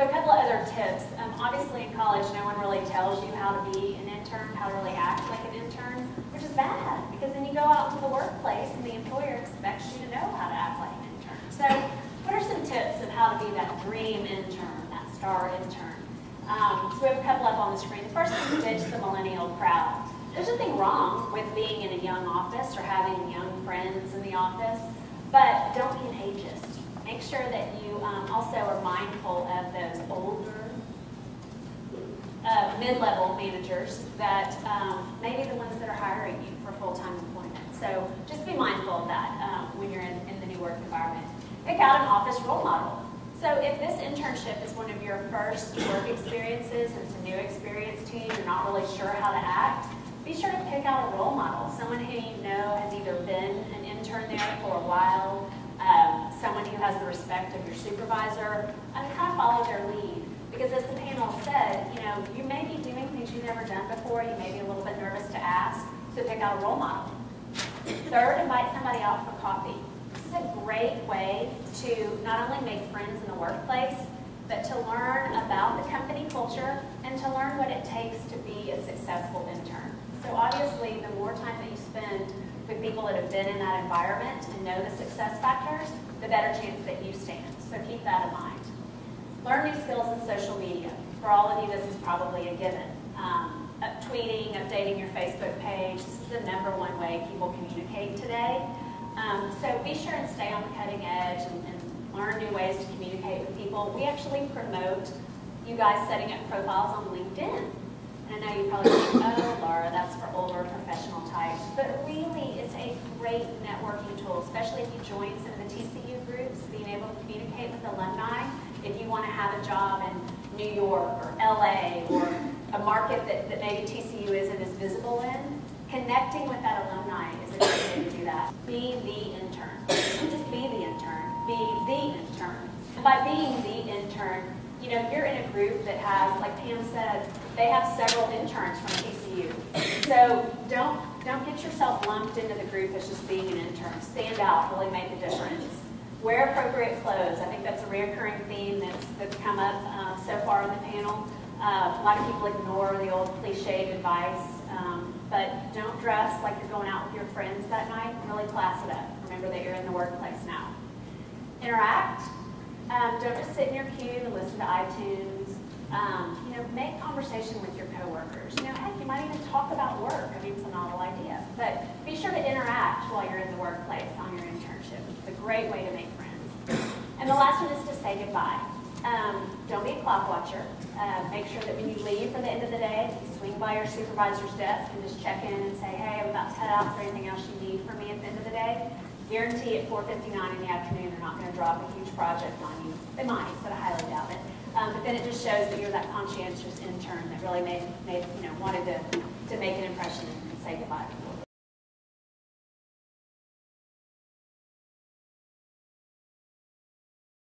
So a couple of other tips. Obviously in college, no one really tells you how to be an intern, how to really act like an intern, which is bad because then you go out into the workplace and the employer expects you to know how to act like an intern. So what are some tips of how to be that dream intern, that star intern? So we have a couple up on the screen. The first is ditch the millennial crowd. There's nothing wrong with being in a young office or having young friends in the office, but don't be an ageist. Make sure that you also are mindful of those older, mid-level managers that may be the ones that are hiring you for full-time employment. So just be mindful of that when you're in the new work environment. Pick out an office role model. So if this internship is one of your first work experiences, and it's a new experience to you, you're not really sure how to act, be sure to pick out a role model, someone who you know has either been an intern there for a while, someone who has the respect of your supervisor, and kind of follow their lead. Because as the panel said, you may be doing things you've never done before, you may be a little bit nervous to ask, so pick out a role model. Third, invite somebody out for coffee. This is a great way to not only make friends in the workplace, but to learn about the company culture and to learn what it takes to be a successful intern. So obviously, the more time that you spend with people that have been in that environment and know the success factors, the better chance that you stand. So keep that in mind. Learn new skills in social media. For all of you, this is probably a given. Tweeting, updating your Facebook page, this is the #1 way people communicate today. So be sure and stay on the cutting edge and learn new ways to communicate with people. We actually promote you guys setting up profiles on LinkedIn. And I know you probably think, oh, Laura, that's for older professional types. But really, it's a great networking tool, especially if you join some of the TCU groups, being able to communicate with alumni. If you want to have a job in New York or LA or a market that maybe TCU isn't as visible in, connecting with that alumni is a great way to do that. Be the intern. Don't just be the intern, be the intern. And by being the intern, you're in a group that has, like Pam said, they have several interns from TCU. So don't get yourself lumped into the group as just being an intern. Stand out, really make a difference. Wear appropriate clothes. I think that's a recurring theme that's come up so far on the panel. A lot of people ignore the old cliched advice, but don't dress like you're going out with your friends that night. Really class it up. Remember that you're in the workplace now. Interact. Don't just sit in your cube and listen to iTunes. Make conversation with your coworkers. Heck, you might even talk about work. I mean, it's a novel idea. But be sure to interact while you're in the workplace on your internship. It's a great way to make friends. And the last one is to say goodbye. Don't be a clock watcher. Make sure that when you leave for the end of the day, you swing by your supervisor's desk and just check in and say, hey, I'm about to head out. Is there anything else you need from me at the end of the day? Guarantee at 4:59 in the afternoon they're not going to drop a huge project on you. They might, but I highly doubt it. But then it just shows that you're that conscientious intern that really wanted to make an impression and say goodbye.